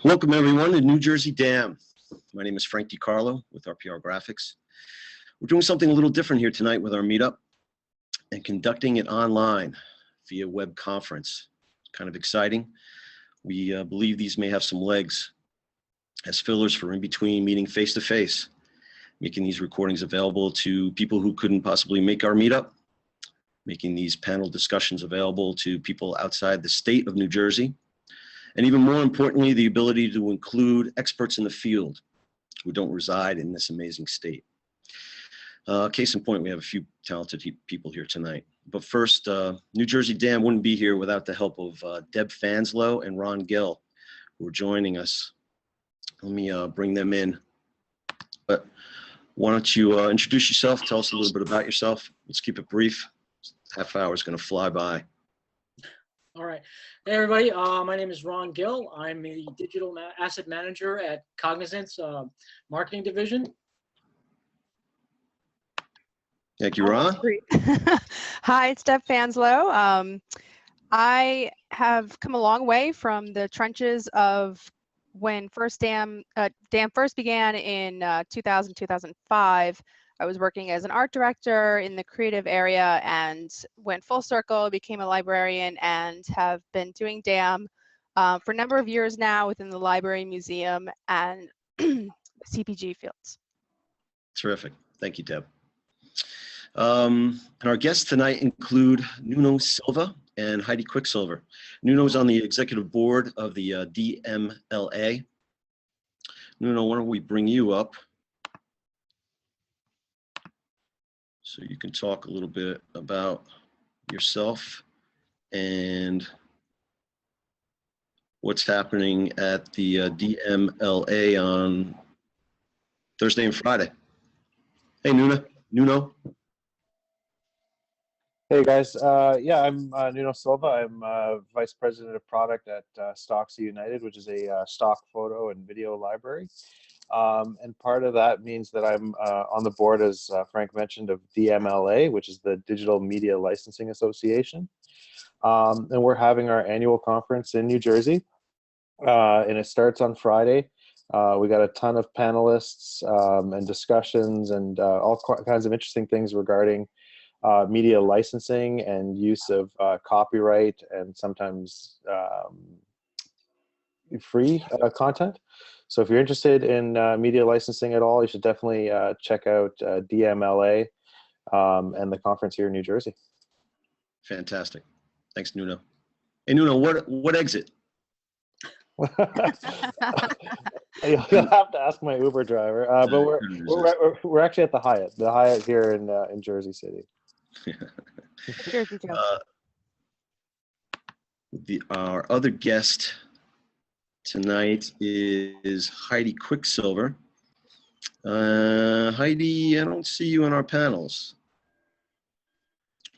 Welcome everyone to New Jersey Dam. My name is Frank DiCarlo with RPR Graphics. We're doing something a little different here tonight with our meetup and conducting it online via web conference. Kind of exciting. We believe these may have some legs as fillers for in between meeting face to face, making these recordings available to people who couldn't possibly make our meetup, making these panel discussions available to people outside the state of New Jersey, and even more importantly, the ability to include experts in the field who don't reside in this amazing state. Case in point, we have a few talented people here tonight. But first, New Jersey Dam wouldn't be here without the help of Deb Fanslow and Ron Gill, who are joining us. Let me bring them in. But why don't you introduce yourself, tell us a little bit about yourself. Let's keep it brief. Half hour is going to fly by. All right. Hey, everybody. My name is Ron Gill. I'm a digital asset manager at Cognizant's marketing division. Thank you, Ron. Hi, it's Deb Fanslow. I have come a long way from the trenches of when Dam first began in 2000, 2005. I was working as an art director in the creative area and went full circle, became a librarian, and have been doing Dam for a number of years now within the library, museum, and CPG fields. Terrific. Thank you, Deb. And our guests tonight include Nuno Silva and Heidi Quicksilver. Nuno is on the executive board of the DMLA. Nuno, why don't we bring you up so you can talk a little bit about yourself and what's happening at the DMLA on Thursday and Friday. Hey, Nuno. Hey guys, yeah, I'm Nuno Silva. I'm Vice President of Product at Stocks United, which is a stock photo and video library. And part of that means that I'm on the board, as Frank mentioned, of DMLA, which is the Digital Media Licensing Association. And we're having our annual conference in New Jersey, and it starts on Friday. We got a ton of panelists and discussions and all kinds of interesting things regarding media licensing and use of copyright and sometimes free content. So if you're interested in media licensing at all, you should definitely check out DMLA and the conference here in New Jersey. Fantastic. Thanks, Nuno. Hey, Nuno, what exit? You'll have to ask my Uber driver. But we're actually at the Hyatt here in Jersey City. Jersey Joe. Our other guest tonight is Heidi Quicksilver. Heidi, I don't see you in our panels.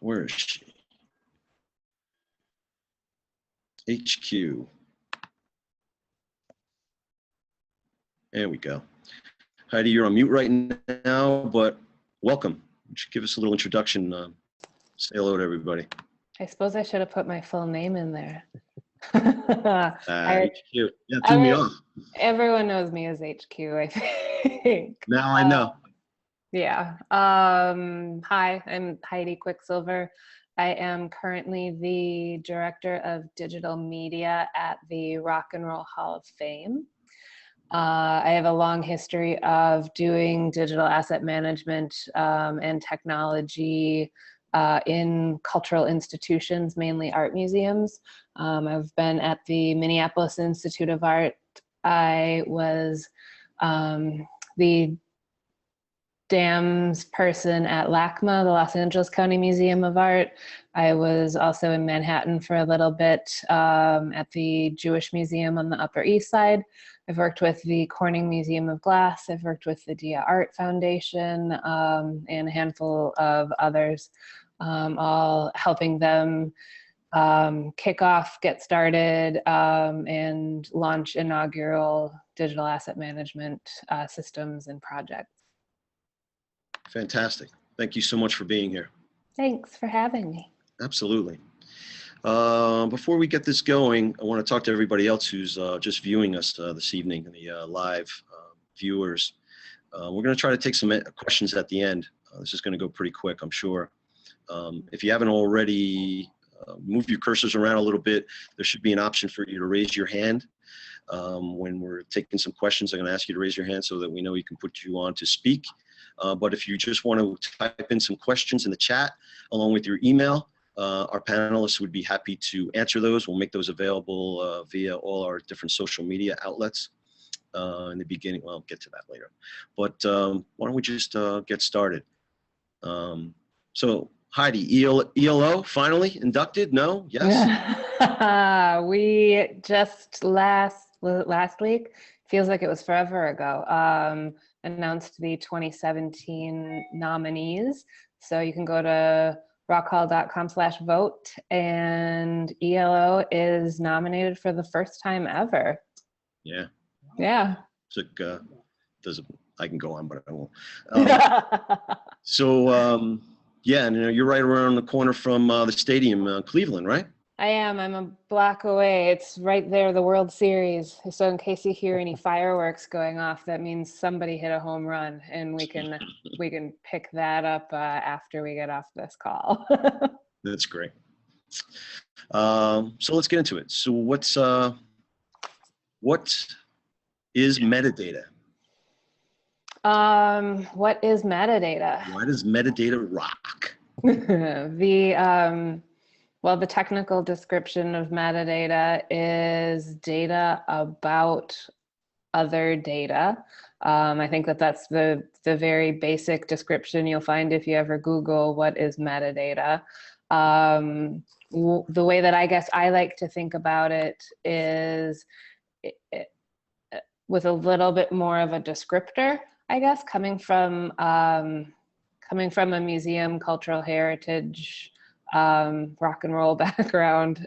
Where is she? HQ. There we go. Heidi, you're on mute right now, but welcome. You should give us a little introduction. Say hello to everybody. I suppose I should have put my full name in there. HQ. Yeah, threw me off. Everyone knows me as HQ, I think. Now I know. Yeah. Hi, I'm Heidi Quicksilver. I am currently the Director of Digital Media at the Rock and Roll Hall of Fame. I have a long history of doing digital asset management and technology in cultural institutions, mainly art museums. I've been at the Minneapolis Institute of Art. I was the Dams person at LACMA, the Los Angeles County Museum of Art. I was also in Manhattan for a little bit at the Jewish Museum on the Upper East Side. I've worked with the Corning Museum of Glass. I've worked with the Dia Art Foundation and a handful of others, all helping them kick off, get started, and launch inaugural digital asset management systems and projects. Fantastic. Thank you so much for being here. Thanks for having me. Absolutely. Before we get this going, I want to talk to everybody else who's just viewing us this evening, the live viewers. We're going to try to take some questions at the end. This is going to go pretty quick, I'm sure. If you haven't already, move your cursors around a little bit. There should be an option for you to raise your hand. When we're taking some questions, I'm going to ask you to raise your hand so that we know we can put you on to speak. But if you just want to type in some questions in the chat along with your email, our panelists would be happy to answer those. We'll make those available via all our different social media outlets in the beginning. Well, I'll get to that later. But why don't we just get started? So Heidi, ELO finally inducted? No? Yes? We just last week, feels like it was forever ago, announced the 2017 nominees. So you can go to rockhall.com/vote, and ELO is nominated for the first time ever. Yeah. Yeah. So, I can go on, but I won't. So, yeah, and you're right around the corner from the stadium, Cleveland, right? I am. I'm a block away. It's right there, the World Series. So in case you hear any fireworks going off, that means somebody hit a home run, and we can pick that up after we get off this call. That's great. So let's get into it. So what is metadata? What is metadata? Why does metadata rock? Well, the technical description of metadata is data about other data. I think that's the very basic description you'll find if you ever Google what is metadata. The way that I guess I like to think about it is with a little bit more of a descriptor, I guess, coming from a museum, cultural heritage, rock and roll background.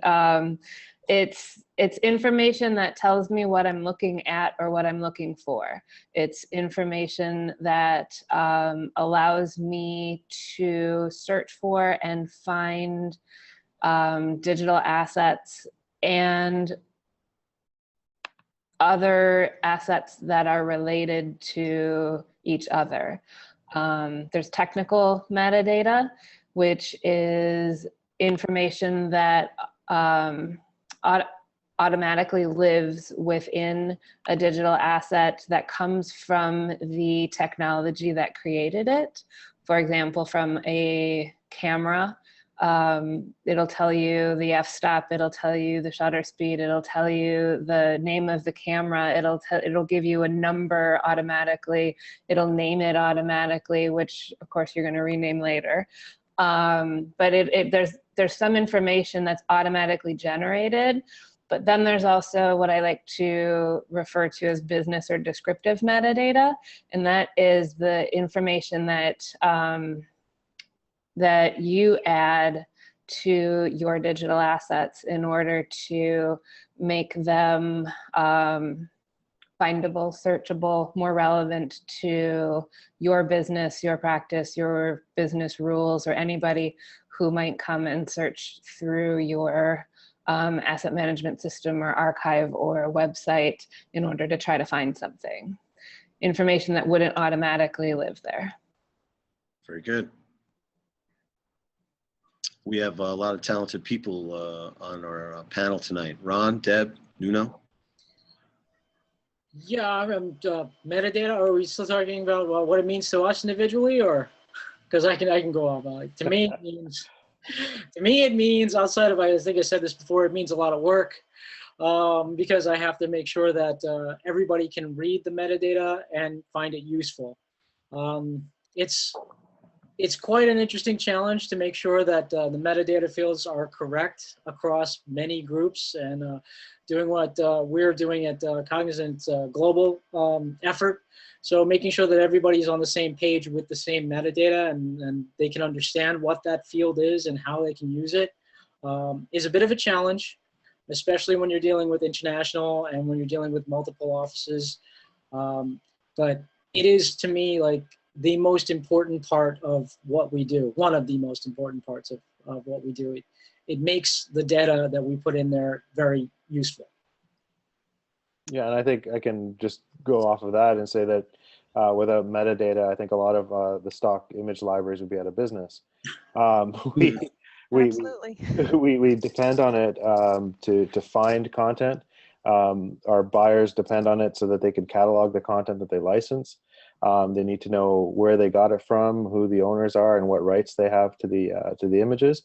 It's information that tells me what I'm looking at or what I'm looking for. It's information that allows me to search for and find digital assets and other assets that are related to each other. There's technical metadata, which is information that automatically lives within a digital asset that comes from the technology that created it. For example, from a camera, it'll tell you the f-stop, it'll tell you the shutter speed, it'll tell you the name of the camera, it'll give you a number automatically, it'll name it automatically, which of course you're going to rename later. But there's some information that's automatically generated, but then there's also what I like to refer to as business or descriptive metadata, and that is the information that that you add to your digital assets in order to make them findable, searchable, more relevant to your business, your practice, your business rules, or anybody who might come and search through your asset management system or archive or website in order to try to find something. Information that wouldn't automatically live there. Very good. We have a lot of talented people on our panel tonight. Ron, Deb, Nuno. Yeah, metadata. Are we still talking about what it means to us individually, or because I can go on. To me, it means outside of, I think I said this before, it means a lot of work because I have to make sure that everybody can read the metadata and find it useful. It's quite an interesting challenge to make sure that the metadata fields are correct across many groups, and doing what we're doing at Cognizant's global effort. So making sure that everybody's on the same page with the same metadata and they can understand what that field is and how they can use it is a bit of a challenge, especially when you're dealing with international and when you're dealing with multiple offices. But it is, to me, like the most important part of what we do. One of the most important parts of what we do. it makes the data that we put in there very useful. Yeah, and I think I can just go off of that and say that without metadata, I think a lot of the stock image libraries would be out of business. We, Absolutely. we depend on it to find content. Our buyers depend on it so that they can catalog the content that they license. They need to know where they got it from, who the owners are, and what rights they have to the images,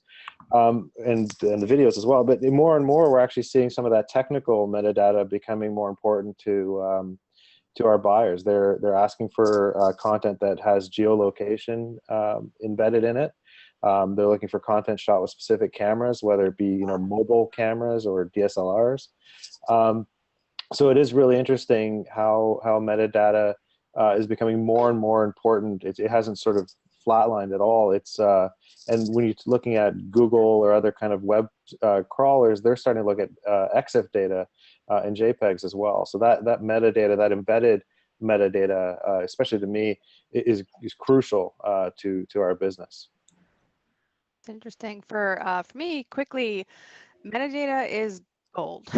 and the videos as well. But more and more, we're actually seeing some of that technical metadata becoming more important to our buyers. They're asking for content that has geolocation embedded in it. They're looking for content shot with specific cameras, whether it be mobile cameras or DSLRs. So it is really interesting how metadata is becoming more and more important. It hasn't sort of flatlined at all. It's and when you're looking at Google or other kind of web crawlers, they're starting to look at EXIF data and JPEGs as well. So that metadata, that embedded metadata, especially to me, is crucial to our business. It's interesting. For me, quickly, metadata is gold.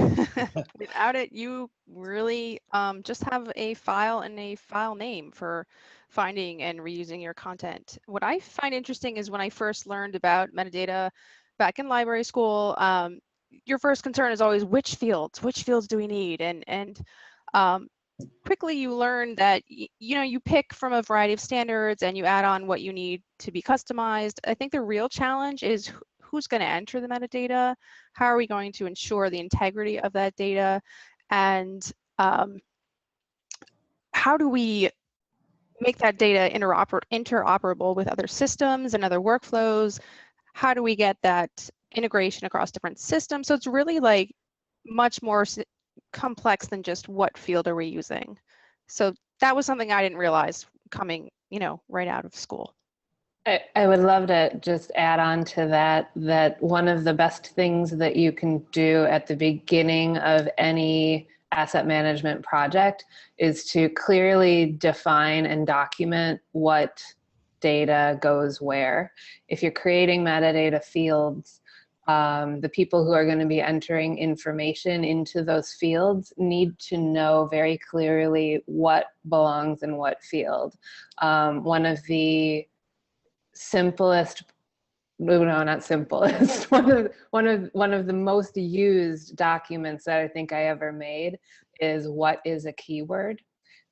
Without it, you really just have a file and a file name for finding and reusing your content. What I find interesting is when I first learned about metadata back in library school, your first concern is always which fields do we need? And quickly you learn that you pick from a variety of standards and you add on what you need to be customized. I think the real challenge is who's going to enter the metadata, how are we going to ensure the integrity of that data, and how do we make that data interoperable with other systems and other workflows? How do we get that integration across different systems? So it's really like much more complex than just what field are we using. So that was something I didn't realize coming, right out of school. I would love to just add on to that one of the best things that you can do at the beginning of any asset management project is to clearly define and document what data goes where. If you're creating metadata fields, the people who are going to be entering information into those fields need to know very clearly what belongs in what field. One of the simplest, no, not simplest, one of the most used documents that I think I ever made is what is a keyword,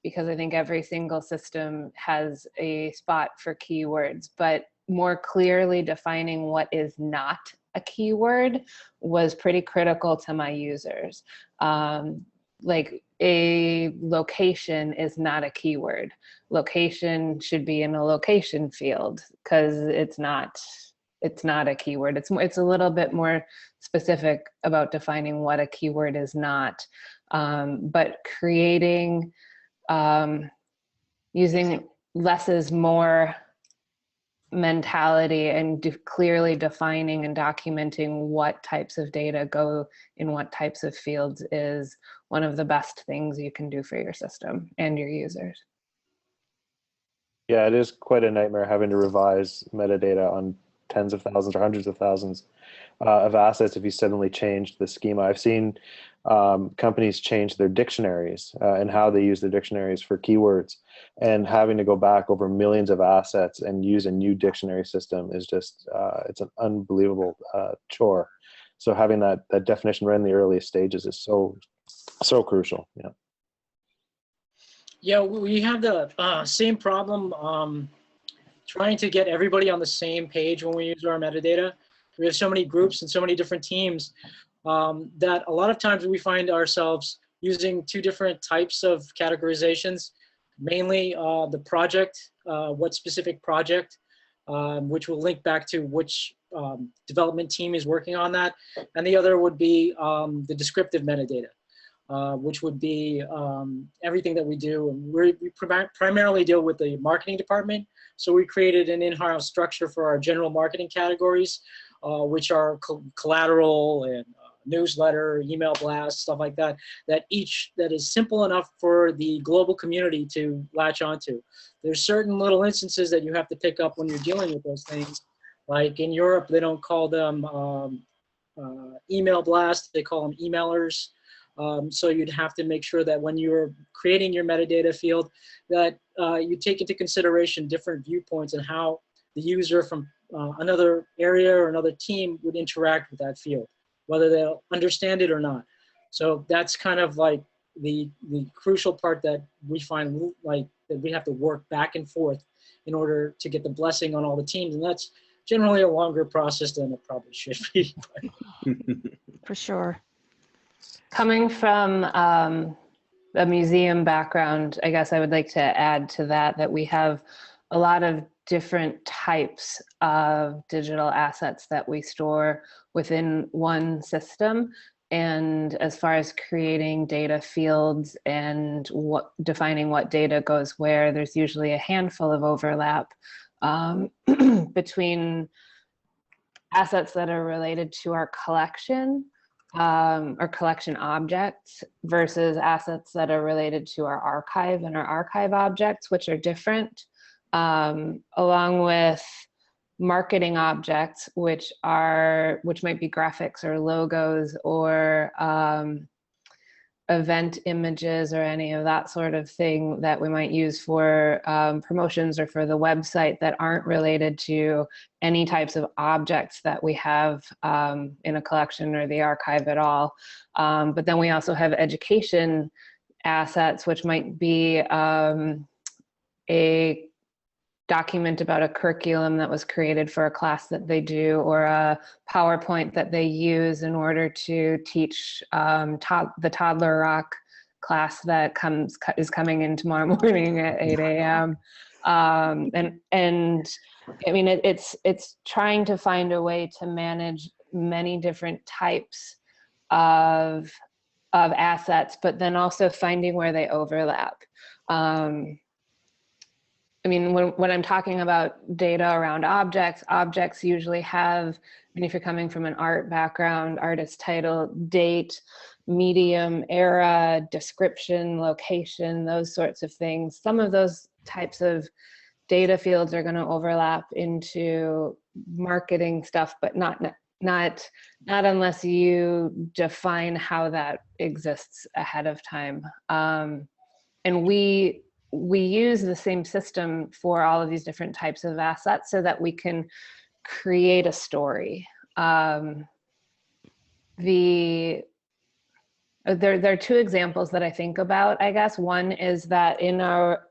because I think every single system has a spot for keywords, but more clearly defining what is not a keyword was pretty critical to my users. Like a location is not a keyword. Location should be in a location field because it's not a keyword. It's a little bit more specific about defining what a keyword is not. But creating, using less is more mentality and clearly defining and documenting what types of data go in what types of fields is one of the best things you can do for your system and your users. Yeah, it is quite a nightmare having to revise metadata on tens of thousands or hundreds of thousands of assets if you suddenly change the schema. I've seen companies change their dictionaries and how they use their dictionaries for keywords, and having to go back over millions of assets and use a new dictionary system is just, it's an unbelievable chore. So having that definition right in the earliest stages is so crucial. Yeah. Yeah, we have the same problem trying to get everybody on the same page when we use our metadata. We have so many groups and so many different teams that a lot of times we find ourselves using two different types of categorizations, mainly the project, what specific project, which will link back to which development team is working on that. And the other would be the descriptive metadata. Which would be everything that we do. We primarily deal with the marketing department. So we created an in-house structure for our general marketing categories, which are collateral and newsletter, email blast, stuff like that, that is simple enough for the global community to latch onto. There's certain little instances that you have to pick up when you're dealing with those things. Like in Europe, they don't call them email blast. They call them emailers. So you'd have to make sure that when you're creating your metadata field, that you take into consideration different viewpoints and how the user from another area or another team would interact with that field, whether they'll understand it or not. So that's kind of like the crucial part that we find, like, that we have to work back and forth in order to get the blessing on all the teams. And that's generally a longer process than it probably should be. For sure. Coming from a museum background, I guess I would like to add to that we have a lot of different types of digital assets that we store within one system. And as far as creating data fields and defining what data goes where, there's usually a handful of overlap between assets that are related to our collection or collection objects versus assets that are related to our archive and our archive objects, which are different, along with marketing objects, which might be graphics or logos or event images or any of that sort of thing that we might use for promotions or for the website that aren't related to any types of objects that we have in a collection or the archive at all. But then we also have education assets, which might be a document about a curriculum that was created for a class that they do, or a PowerPoint that they use in order to teach the Toddler Rock class that is coming in tomorrow morning at 8 a.m. And I mean, it's trying to find a way to manage many different types of assets, but then also finding where they overlap. I mean, when I'm talking about data around objects usually have, and if you're coming from an art background, artist title, date, medium, era, description, location, those sorts of things. Some of those types of data fields are going to overlap into marketing stuff, but not unless you define how that exists ahead of time. And we use the same system for all of these different types of assets so that we can create a story. There are two examples that I think about, I guess. One is that in our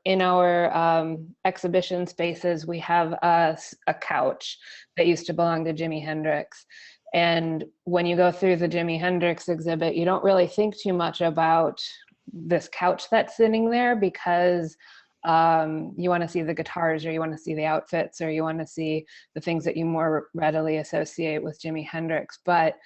exhibition spaces, we have a couch that used to belong to Jimi Hendrix. And when you go through the Jimi Hendrix exhibit, you don't really think too much about this couch that's sitting there, because you want to see the guitars, or you want to see the outfits, or you want to see the things that you more readily associate with Jimi Hendrix. But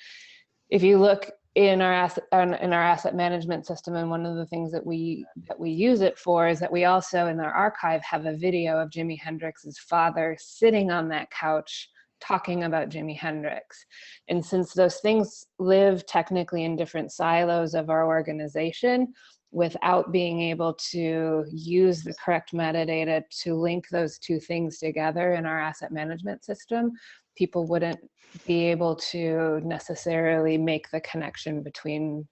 if you look in our asset management system, and one of the things that we use it for is that we also in our archive have a video of Jimi Hendrix's father sitting on that couch talking about Jimi Hendrix. And since those things live technically in different silos of our organization, without being able to use the correct metadata to link those two things together in our asset management system, people wouldn't be able to necessarily make the connection between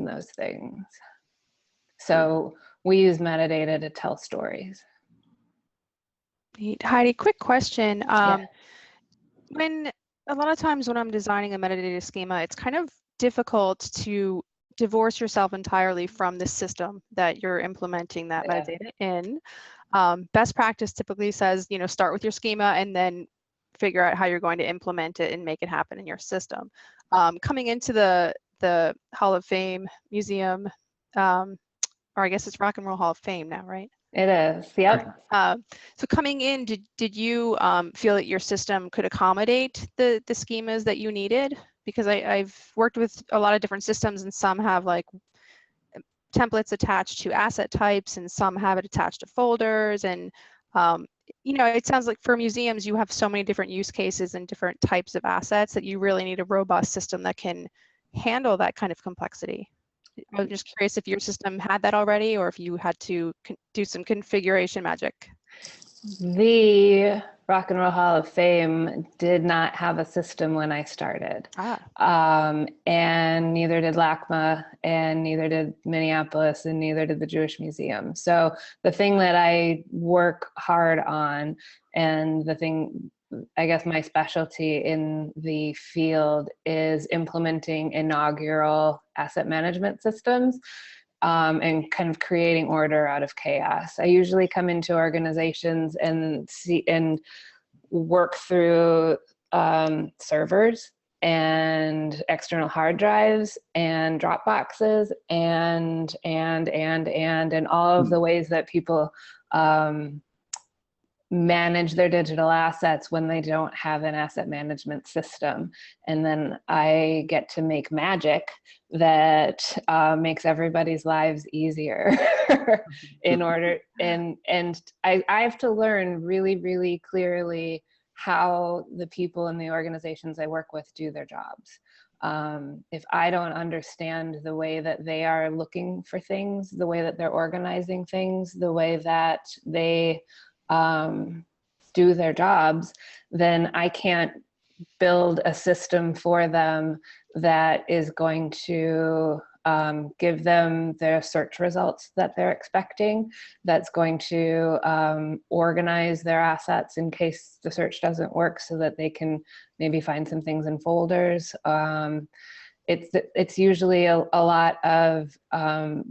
those things. So we use metadata to tell stories. Heidi, quick question. Yeah. When a lot of times when I'm designing a metadata schema, it's kind of difficult to divorce yourself entirely from the system that you're implementing that metadata in. Best practice typically says, start with your schema and then figure out how you're going to implement it and make it happen in your system. Coming into the Hall of Fame Museum, or I guess it's Rock and Roll Hall of Fame now, right? It is, yep. So coming in, did you feel that your system could accommodate the schemas that you needed? Because I've worked with a lot of different systems, and some have like templates attached to asset types, and some have it attached to folders. And it sounds like for museums, you have so many different use cases and different types of assets that you really need a robust system that can handle that kind of complexity. I was just curious if your system had that already, or if you had to do some configuration magic. The Rock and Roll Hall of Fame did not have a system when I started. And neither did LACMA, and neither did Minneapolis, and neither did the Jewish Museum. So the thing that I work hard on, and the thing, I guess my specialty in the field, is implementing inaugural asset management systems. And kind of creating order out of chaos. I usually come into organizations and work through servers and external hard drives and Dropboxes and all of the ways that people manage their digital assets when they don't have an asset management system. And then I get to make magic that makes everybody's lives easier in order, and I have to learn really, really clearly how the people in the organizations I work with do their jobs. If I don't understand the way that they are looking for things, the way that they're organizing things, the way that they do their jobs, then I can't build a system for them that is going to give them their search results that they're expecting, that's going to organize their assets in case the search doesn't work so that they can maybe find some things in folders. It's usually a lot of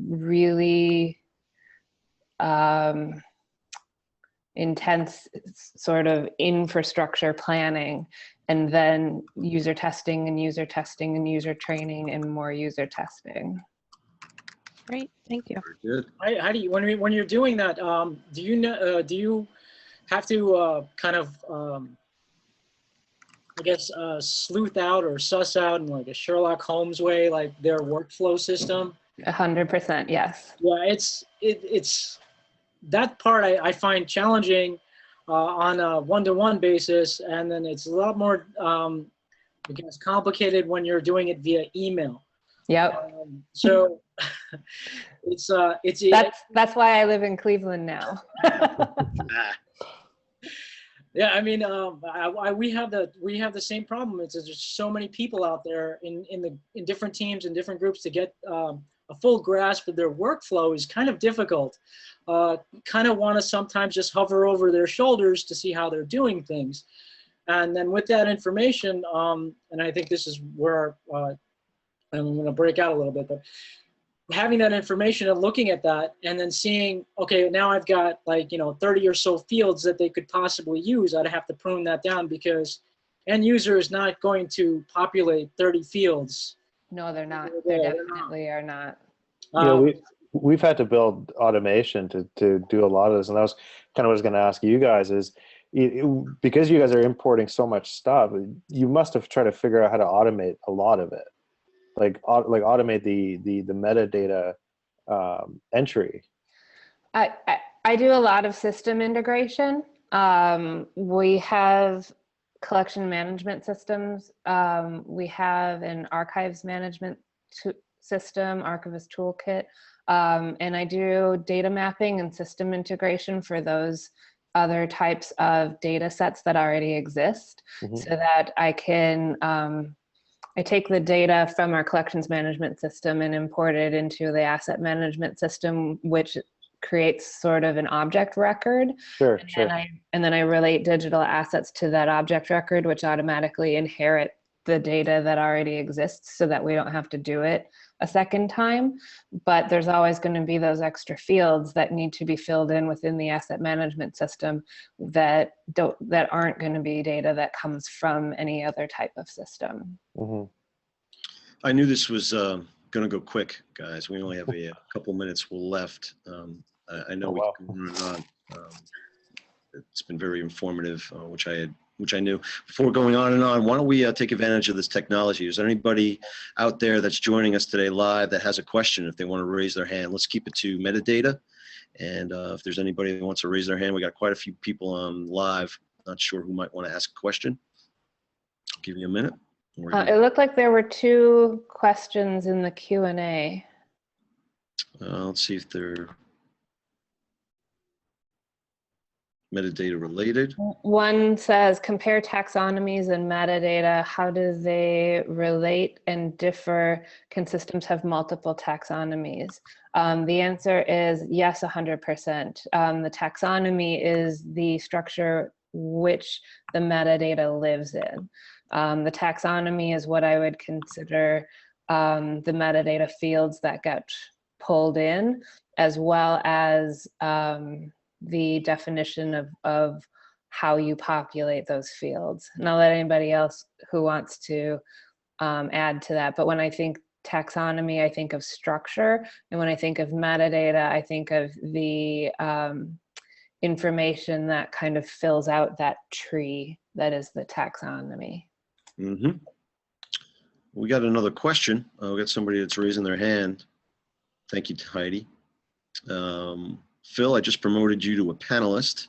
really intense sort of infrastructure planning, and then user testing and user testing and user training and more user testing. Great, thank you. Very good. How do you, when you're doing that, do you know, do you have to kind of, I guess, sleuth out or suss out in like a Sherlock Holmes way, like their workflow system? 100%, yes. Yeah, it's that part I find challenging on a one-to-one basis, and then it's a lot more, I guess, complicated when you're doing it via email. Yep. So that's why I live in Cleveland now. Yeah, I mean, we have the same problem. It's there's so many people out there in different teams and different groups to get a full grasp of their workflow is kind of difficult. Kind of want to sometimes just hover over their shoulders to see how they're doing things, and then with that information, and I think this is where I'm going to break out a little bit, but having that information and looking at that and then seeing, okay, now I've got like, 30 or so fields that they could possibly use. I'd have to prune that down because end user is not going to populate 30 fields. No, they're not. They definitely are not. We've had to build automation to do a lot of this, and that was kind of what I was going to ask you guys is, because you guys are importing so much stuff, you must have tried to figure out how to automate a lot of it. Like automate the metadata entry. I do a lot of system integration. We have collection management systems. We have an archives management system, archivist toolkit, and I do data mapping and system integration for those other types of data sets that already exist, so that I can I take the data from our collections management system and import it into the asset management system, which creates sort of an object record. Sure. And then I relate digital assets to that object record, which automatically inherit the data that already exists so that we don't have to do it a second time. But there's always going to be those extra fields that need to be filled in within the asset management system that aren't going to be data that comes from any other type of system. I knew this was going to go quick, guys. We only have a couple minutes left. I know we can run on. It's been very informative, which I knew. Before going on and on, why don't we take advantage of this technology? Is there anybody out there that's joining us today live that has a question? If they want to raise their hand, let's keep it to metadata. And if there's anybody that wants to raise their hand, we got quite a few people on live. Not sure who might want to ask a question. I'll give you a minute. It looked like there were 2 questions in the Q&A. Let's see if they're. metadata related. One says, compare taxonomies and metadata. How do they relate and differ? Can systems have multiple taxonomies? The answer is yes, 100%. The taxonomy is the structure which the metadata lives in. The taxonomy is what I would consider the metadata fields that get pulled in, as well as the definition of how you populate those fields. And I'll let anybody else who wants to add to that. But when I think taxonomy, I think of structure. And when I think of metadata, I think of the information that kind of fills out that tree that is the taxonomy. Mm-hmm. We got another question. We got somebody that's raising their hand. Thank you, Heidi. Phil, I just promoted you to a panelist.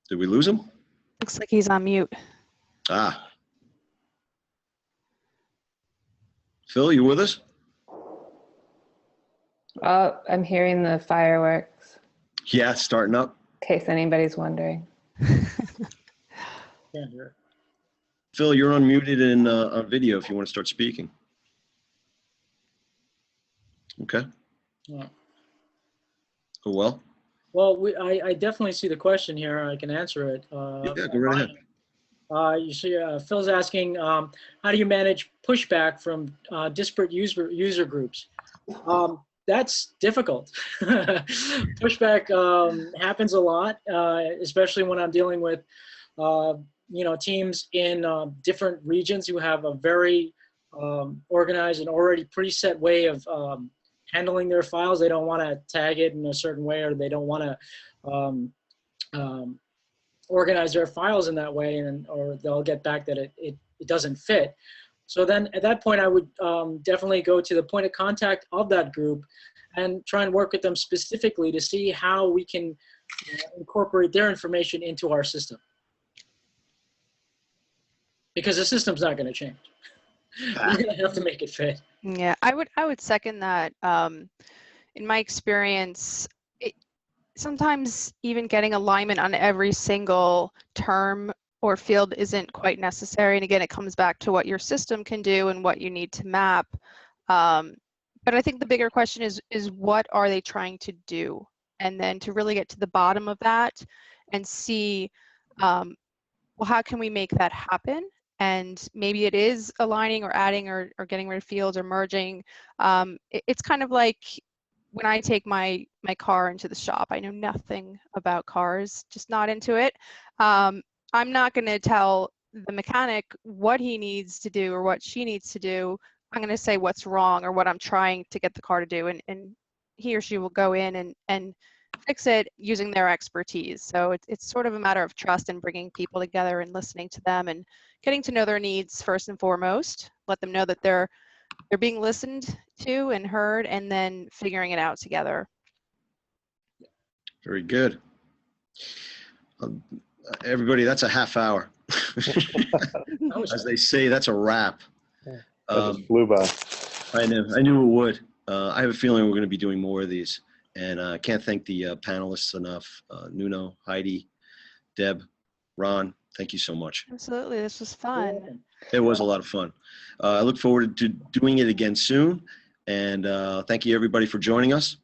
Did we lose him? Looks like he's on mute. Ah. Phil, you with us? Oh, I'm hearing the fireworks, Yeah, starting up. in case anybody's wondering. Can't hear it. Phil, you're unmuted in on video if you want to start speaking. Okay. Yeah. Oh, well. Well, I definitely see the question here. I can answer it. Yeah, go right ahead. You see, Phil's asking, how do you manage pushback from disparate user groups? That's difficult. Pushback happens a lot, especially when I'm dealing with, teams in different regions who have a very organized and already preset way of handling their files. They don't want to tag it in a certain way, or they don't want to organize their files in that way, or they'll get back that it doesn't fit. So then at that point, I would definitely go to the point of contact of that group and try and work with them specifically to see how we can incorporate their information into our system. Because the system's not going to change. You're going to have to make it fit. Yeah, I would second that. In my experience, sometimes even getting alignment on every single term or field isn't quite necessary. And again, it comes back to what your system can do and what you need to map. But I think the bigger question is what are they trying to do? And then to really get to the bottom of that and see, well, how can we make that happen? And maybe it is aligning or adding or getting rid of fields or merging. It's kind of like when I take my car into the shop. I know nothing about cars, just not into it. I'm not going to tell the mechanic what he needs to do or what she needs to do. I'm going to say what's wrong or what I'm trying to get the car to do, and he or she will go in and fix it using their expertise. So it's sort of a matter of trust and bringing people together and listening to them and getting to know their needs first and foremost. Let them know that they're being listened to and heard, and then figuring it out together. Very good. Everybody, that's a half hour. As they say, that's a wrap. That just flew by. I knew it would. I have a feeling we're going to be doing more of these. And I can't thank the panelists enough. Nuno, Heidi, Deb, Ron, thank you so much. Absolutely, this was fun. It was a lot of fun. I look forward to doing it again soon. And thank you everybody for joining us.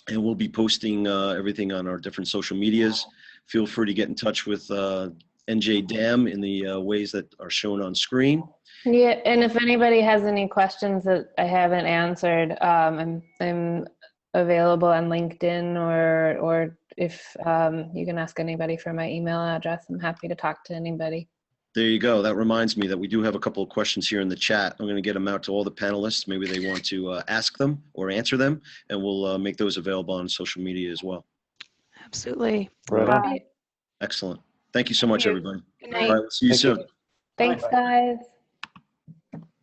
And we'll be posting everything on our different social medias. Feel free to get in touch with NJ Dam in the ways that are shown on screen. Yeah, and if anybody has any questions that I haven't answered, I'm available on LinkedIn, or if you can ask anybody for my email address. I'm happy to talk to anybody. There you go. That reminds me that we do have a couple of questions here in the chat. I'm going to get them out to all the panelists. Maybe they want to ask them or answer them, and we'll make those available on social media as well. Absolutely. Right. Excellent. Thank you so much, everybody. Good night. All right, we'll see you soon. Thanks, guys.